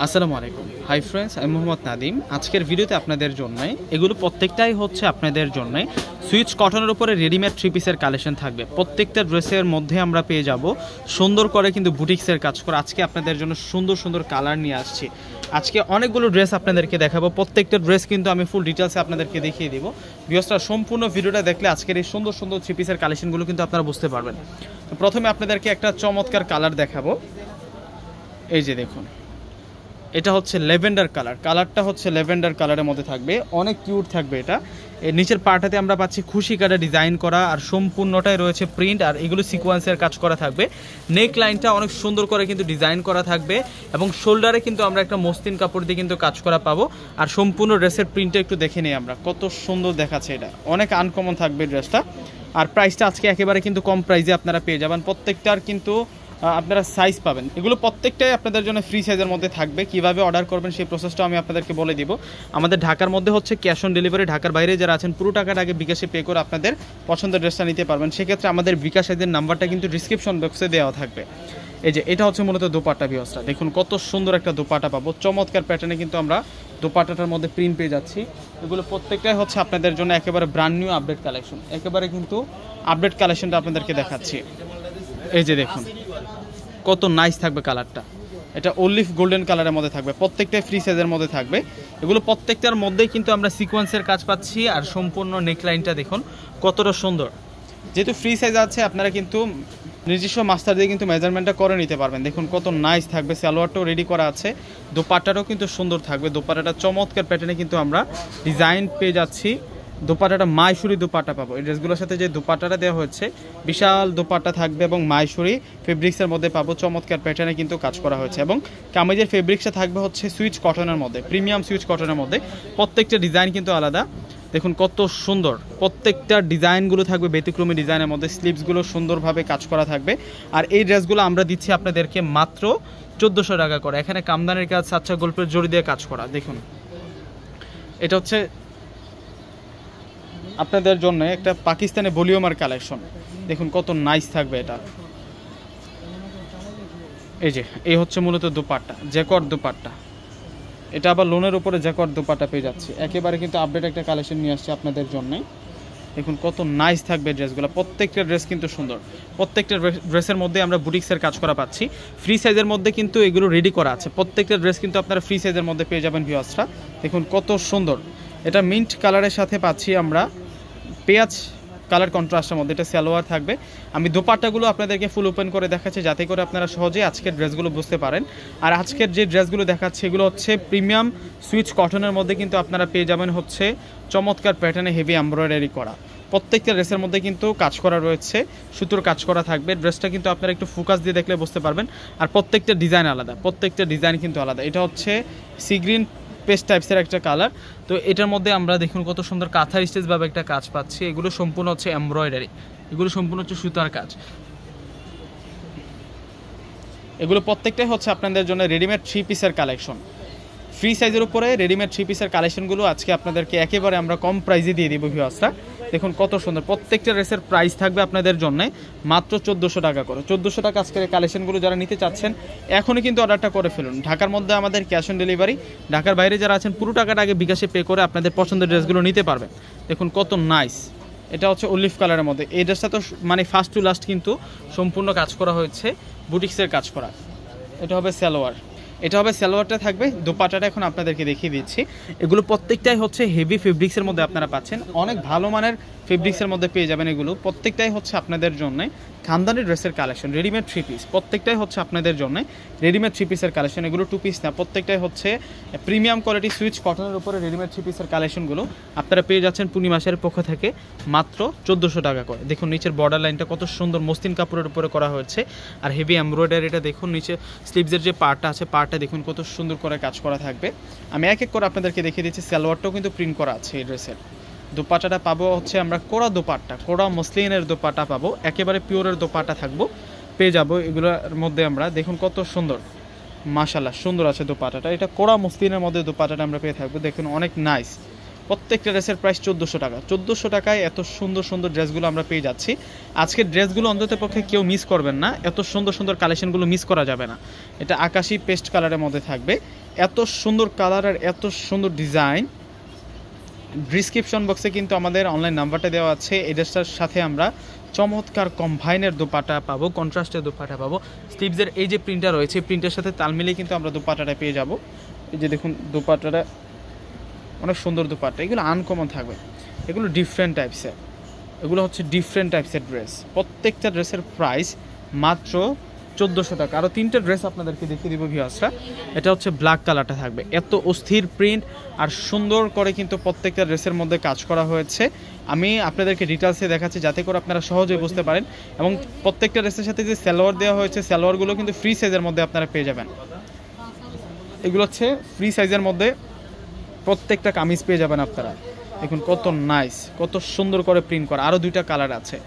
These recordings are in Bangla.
আসসালামু আলাইকুম। হাই ফ্রেন্ডস, আমি মোহাম্মদ নাদিম। আজকের ভিডিওতে আপনাদের জন্য এগুলো প্রত্যেকটাই হচ্ছে আপনাদের জন্য সুইচ কটনের উপরে রেডিমেড থ্রি পিসের কালেকশন থাকবে। প্রত্যেকটা ড্রেসের মধ্যে আমরা পেয়ে যাব সুন্দর করে কিন্তু বুটিক্সের কাজ করে। আজকে আপনাদের জন্য সুন্দর সুন্দর কালার নিয়ে আসছি। আজকে অনেকগুলো ড্রেস আপনাদেরকে দেখাবো। প্রত্যেকটা ড্রেস কিন্তু আমি ফুল ডিটেলসে আপনাদেরকে দেখিয়ে দিব। ভিউয়ার্সরা সম্পূর্ণ ভিডিওটা দেখলে আজকের এই সুন্দর সুন্দর থ্রি পিসের কালেকশনগুলো কিন্তু আপনারা বুঝতে পারবেন। তো প্রথমে আপনাদেরকে একটা চমৎকার কালার দেখাবো। এই যে দেখুন, এটা হচ্ছে ল্যাভেন্ডার কালার। কালারটা হচ্ছে ল্যাভেন্ডার কালারের মধ্যে থাকবে, অনেক কিউট থাকবে। এটা এর নিচের পার্টটাতে আমরা পাচ্ছি খুশি কাটা ডিজাইন করা, আর সম্পূর্ণটাই রয়েছে প্রিন্ট, আর এগুলো সিকোয়েন্সের কাজ করা থাকবে। নেক লাইনটা অনেক সুন্দর করে কিন্তু ডিজাইন করা থাকবে, এবং শোল্ডারে কিন্তু আমরা একটা মসলিন কাপড় দিয়ে কিন্তু কাজ করা পাবো। আর সম্পূর্ণ ড্রেসের প্রিন্টটা একটু দেখে নিই আমরা, কত সুন্দর দেখাচ্ছে। এটা অনেক আনকমন থাকবে ড্রেসটা। আর প্রাইসটা আজকে একেবারে কিন্তু কম প্রাইসে আপনারা পেয়ে যাবেন। প্রত্যেকটার কিন্তু আপনারা সাইজ পাবেন। এগুলো প্রত্যেকটাই আপনাদের জন্য ফ্রি সাইজের মধ্যে থাকবে। কিভাবে অর্ডার করবেন সেই প্রসেসটা আমি আপনাদেরকে বলে দিব। আমাদের ঢাকার মধ্যে হচ্ছে ক্যাশ অন ডেলিভারি। ঢাকার বাইরে যারা আছেন পুরো টাকাটা আগে বিকাশে পে করে আপনাদের পছন্দের ড্রেসটা নিতে পারবেন। সেক্ষেত্রে আমাদের বিকাশ সাইজের নাম্বারটা কিন্তু ডিসক্রিপশন বক্সে দেওয়া থাকবে। এই যে এটা হচ্ছে মূলত দোপাট্টা। ভিউয়ার্সরা দেখুন কত সুন্দর একটা দোপাট্টা পাবো। চমৎকার প্যাটার্নে কিন্তু আমরা দোপাট্টাটার মধ্যে প্রিন্ট পেয়ে যাচ্ছি। এগুলো প্রত্যেকটাই হচ্ছে আপনাদের জন্য একেবারে ব্র্যান্ড নিউ আপডেট কালেকশন। একেবারে কিন্তু আপডেট কালেকশনটা আপনাদেরকে দেখাচ্ছি। এই যে দেখুন কত নাইস থাকবে কালারটা। এটা অলিভ গোল্ডেন কালারের মধ্যে থাকবে। প্রত্যেকটাই ফ্রি সাইজের মধ্যে থাকবে। এগুলো প্রত্যেকটার মধ্যেই কিন্তু আমরা সিকোয়েন্সের কাজ পাচ্ছি। আর সম্পূর্ণ নেকলাইনটা দেখুন কতটা সুন্দর। যেহেতু ফ্রি সাইজ আছে, আপনারা কিন্তু নিজস্ব মাস্টার দিয়ে কিন্তু মেজারমেন্টটা করে নিতে পারবেন। দেখুন কত নাইস থাকবে। সালোয়ারটাও রেডি করা আছে, দোপাট্টাটাও কিন্তু সুন্দর থাকবে। দোপাট্টাটা চমৎকার প্যাটার্নে কিন্তু আমরা ডিজাইন পেয়ে যাচ্ছি। দোপাট্টাটা মাইশুরি দোপাট্টা পাবো। এই ড্রেসগুলোর সাথে যে দোপাট্টাটা দেওয়া হচ্ছে বিশাল দোপাট্টা থাকবে, এবং মাইশুরি ফেব্রিক্সের মধ্যে পাবো। চমৎকার প্যাটার্নে কিন্তু কাজ করা হয়েছে, এবং কামিজের ফেব্রিক্সটা থাকবে হচ্ছে সুইচ কটনের মধ্যে, প্রিমিয়াম সুইচ কটনের মধ্যে। প্রত্যেকটা ডিজাইন কিন্তু আলাদা। দেখুন কত সুন্দর। প্রত্যেকটা ডিজাইনগুলো থাকবে ব্যতিক্রমী ডিজাইনের মধ্যে। স্লিভসগুলো সুন্দরভাবে কাজ করা থাকবে। আর এই ড্রেসগুলো আমরা দিচ্ছি আপনাদেরকে মাত্র 1400 টাকা করে। এখানে কামদানের কাজ, সাচ্চা গল্পের জড়ি দিয়ে কাজ করা। দেখুন এটা হচ্ছে আপনাদের জন্য একটা পাকিস্তানি ভলিউমার কালেকশন। দেখুন কত নাইস থাকবে এটা। এই যে এই হচ্ছে মূলত দোপাট্টা, জ্যাকট দোপাট্টা। এটা আবার লোনের উপরে জ্যাকট দোপাট্টা পেয়ে যাচ্ছে। একেবারে কিন্তু আপডেট একটা কালেকশন নিয়ে আসছে আপনাদের জন্য। দেখুন কত নাইস থাকবে ড্রেসগুলো। প্রত্যেকটা ড্রেস কিন্তু সুন্দর। প্রত্যেকটা ড্রেসের মধ্যে আমরা বুটিক্সের কাজ করা পাচ্ছি। ফ্রি সাইজের মধ্যে কিন্তু এগুলো রেডি করা আছে। প্রত্যেকটা ড্রেস কিন্তু আপনারা ফ্রি সাইজের মধ্যে পেয়ে যাবেন ভিউয়ার্সরা। দেখুন কত সুন্দর। এটা মিন্ট কালারের সাথে পাচ্ছি আমরা পেঁয়াজ কালার কন্ট্রাস্টের মধ্যে। এটা সালোয়ার থাকবে। আমি দোপাট্টাগুলো আপনাদেরকে ফুল ওপেন করে দেখাচ্ছি, যাতে করে আপনারা সহজে আজকের ড্রেসগুলো বুঝতে পারেন। আর আজকের যে ড্রেসগুলো দেখাচ্ছে এগুলো হচ্ছে প্রিমিয়াম সুইচ কটনের মধ্যে কিন্তু আপনারা পেয়ে যাবেন হচ্ছে চমৎকার প্যাটার্নে হেভি এমব্রয়ডারি করা। প্রত্যেকটা ড্রেসের মধ্যে কিন্তু কাজ করা রয়েছে, সুতোর কাজ করা থাকবে। ড্রেসটা কিন্তু আপনারা একটু ফোকাস দিয়ে দেখলে বুঝতে পারবেন। আর প্রত্যেকটা ডিজাইন আলাদা, প্রত্যেকটা ডিজাইন কিন্তু আলাদা। এটা হচ্ছে সি গ্রিন পেস্ট টাইপসের একটা কালার। তো এটার মধ্যে আমরা দেখুন কত সুন্দর কাঁথার স্টেজভাবে একটা কাজ পাচ্ছি। এগুলো সম্পূর্ণ হচ্ছে এমব্রয়ডারি, এগুলো সম্পূর্ণ হচ্ছে সুতার কাজ। এগুলো প্রত্যেকটাই হচ্ছে আপনাদের জন্য রেডিমেড থ্রি পিসের কালেকশন। ফ্রি সাইজের উপরে রেডিমেড থ্রি পিসের কালেকশনগুলো আজকে আপনাদেরকে একেবারে আমরা কম প্রাইসে দিয়ে দিব ভিউয়ার্সরা। দেখুন কত সুন্দর। প্রত্যেকটা ড্রেসের প্রাইস থাকবে আপনাদের জন্য মাত্র 1400 টাকা করে। 1400 টাকা আজকের কালেকশনগুলো যারা নিতে চাচ্ছেন এখনই কিন্তু অর্ডারটা করে ফেলুন। ঢাকার মধ্যে আমাদের ক্যাশ অন ডেলিভারি। ঢাকার বাইরে যারা আছেন পুরো টাকাটা আগে বিকাশে পে করে আপনাদের পছন্দের ড্রেসগুলো নিতে পারবেন। দেখুন কত নাইস। এটা হচ্ছে অলিভ কালারের মধ্যে। এই ড্রেসটা তো মানে ফার্স্ট টু লাস্ট কিন্তু সম্পূর্ণ কাজ করা হয়েছে, বুটিক্সের কাজ করা। এটা হবে সালোয়ার। এটা হবে সালোয়ারটা থাকবে। দোপাট্টাটা এখন আপনাদেরকে দেখিয়ে দিচ্ছি। এগুলো প্রত্যেকটাই হচ্ছে হেভি ফেব্রিক্সের মধ্যে আপনারা পাচ্ছেন। অনেক ভালো মানের ফেব্রিক্সের মধ্যে পেয়ে যাবেন। এগুলো প্রত্যেকটাই হচ্ছে আপনাদের জন্য খানদানি ড্রেসের কালেকশন, রেডিমেড থ্রি পিস। প্রত্যেকটাই হচ্ছে আপনাদের জন্য রেডিমেড থ্রি পিসের কালেকশন। এগুলো টু পিস না, প্রত্যেকটাই হচ্ছে প্রিমিয়াম কোয়ালিটি সুইচ কটনের উপরে রেডিমেড থ্রি পিসের কালেকশনগুলো আপনারা পেয়ে যাচ্ছেন পূর্ণিমাসের পক্ষ থেকে মাত্র 1400 টাকা করে। দেখুন নিচের বর্ডার লাইনটা কত সুন্দর মসলিন কাপড়ের উপরে করা হয়েছে, আর হেভি এমব্রয়ডারিটা দেখুন। নিচে স্লিভসের যে পার্টটা আছে, পার্টটা দেখুন কত সুন্দর করে কাজ করা থাকবে। আমি এক এক করে আপনাদেরকে দেখিয়ে দিচ্ছি। সালোয়ারটাও কিন্তু প্রিন্ট করা আছে এই ড্রেসের। দোপাট্টাটা পাবো হচ্ছে আমরা কোরা দোপাট্টা, কোরা মসলিনের দোপাট্টা পাবো। একেবারে পিওরের দোপাট্টা থাকবো, পেয়ে যাবো এগুলোর মধ্যে আমরা। দেখুন কত সুন্দর, মাশাআল্লাহ সুন্দর আছে দোপাট্টাটা। এটা কোরা মসলিনের মধ্যে দোপাট্টাটা আমরা পেয়ে থাকবো। দেখুন অনেক নাইস। প্রত্যেকটা ড্রেসের প্রাইস 1400 টাকা। 1400 টাকায় এত সুন্দর সুন্দর ড্রেসগুলো আমরা পেয়ে যাচ্ছি। আজকের ড্রেসগুলো অন্তত পক্ষে কেউ মিস করবেন না। এত সুন্দর সুন্দর কালেকশনগুলো মিস করা যাবে না। এটা আকাশি পেস্ট কালারের মধ্যে থাকবে। এত সুন্দর কালার আর এত সুন্দর ডিজাইন। ডিসক্রিপশন বক্সে কিন্তু আমাদের অনলাইন নাম্বারটা দেওয়া আছে। এই ড্রেসটার সাথে আমরা চমৎকার কম্বাইনের দোপাট্টা পাবো, কন্ট্রাস্টের দোপাট্টা পাবো। স্লিভসের এই যে প্রিন্টটা রয়েছে, প্রিন্টের সাথে তাল মিলিয়ে কিন্তু আমরা দোপাট্টাটা পেয়ে যাব। এই যে দেখুন দোপাট্টাটা অনেক সুন্দর দোপাট্টা, এগুলো আনকমন থাকবে, এগুলো ডিফারেন্ট টাইপসের, এগুলো হচ্ছে ডিফারেন্ট টাইপসের ড্রেস। প্রত্যেকটা ড্রেসের প্রাইস মাত্র 1400 টাকা। আরও 3টে ড্রেস আপনাদেরকে দেখিয়ে দিব ভিউয়ার্সরা। এটা হচ্ছে ব্ল্যাক কালারটা থাকবে, এত অস্থির প্রিন্ট আর সুন্দর করে কিন্তু প্রত্যেকটা ড্রেসের মধ্যে কাজ করা হয়েছে। আমি আপনাদেরকে ডিটেলসে দেখাচ্ছি যাতে করে আপনারা সহজেই বুঝতে পারেন। এবং প্রত্যেকটা ড্রেসের সাথে যে সালোয়ার দেওয়া হয়েছে, সালোয়ারগুলো কিন্তু ফ্রি সাইজের মধ্যে আপনারা পেয়ে যাবেন। এগুলো হচ্ছে ফ্রি সাইজের মধ্যে প্রত্যেকটা কামিজ পেয়ে যাবেন আপনারা। দেখুন কত নাইস, কত সুন্দর করে প্রিন্ট করা। আরও 2টা কালার আছে।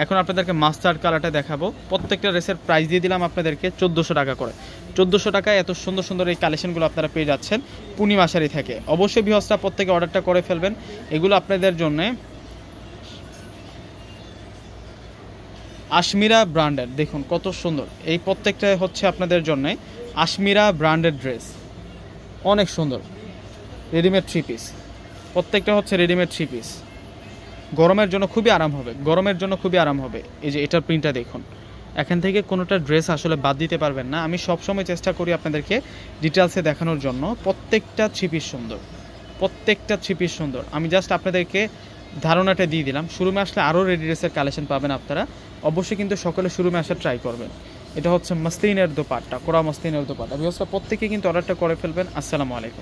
এখন আপনাদেরকে মাস্টার্ড কালারটা দেখাবো। প্রত্যেকটা ড্রেসের প্রাইস দিয়ে দিলাম আপনাদেরকে 1400 টাকা করে। 1400 টাকায় এত সুন্দর সুন্দর এই কালেকশনগুলো আপনারা পেয়ে যাচ্ছেন পূর্ণিমা শাড়ি থেকে। অবশ্যই ভিউয়ার্সরা প্রত্যেকে অর্ডারটা করে ফেলবেন, এগুলো আপনাদের জন্য আশমিরা ব্র্যান্ডের। দেখুন কত সুন্দর, এই প্রত্যেকটা হচ্ছে আপনাদের জন্য আশমিরা ব্র্যান্ডের ড্রেস, অনেক সুন্দর। রেডিমেড 3 পিস, প্রত্যেকটা হচ্ছে রেডিমেড 3 পিস। গরমের জন্য খুবই আরাম হবে, গরমের জন্য খুবই আরাম হবে। এই যে এটার প্রিন্টটা দেখুন, এখান থেকে কোনোটা ড্রেস আসলে বাদ দিতে পারবেন না। আমি সবসময় চেষ্টা করি আপনাদেরকে ডিটেলসে দেখানোর জন্য। প্রত্যেকটা 3 পিস সুন্দর, প্রত্যেকটা 3 পিস সুন্দর। আমি জাস্ট আপনাদেরকে ধারণাটা দিয়ে দিলাম। শোরুমে আসলে আরও রেডি ড্রেসের কালেকশন পাবেন আপনারা। অবশ্যই কিন্তু সকলে শোরুমে আসা ট্রাই করবেন। এটা হচ্ছে মসলিনের দোপাট্টা, কোরা মসলিনের দোপাট্টা। ভিউয়ার্সরা প্রত্যেকে কিন্তু অর্ডারটা করে ফেলবেন। আসসালামু আলাইকুম।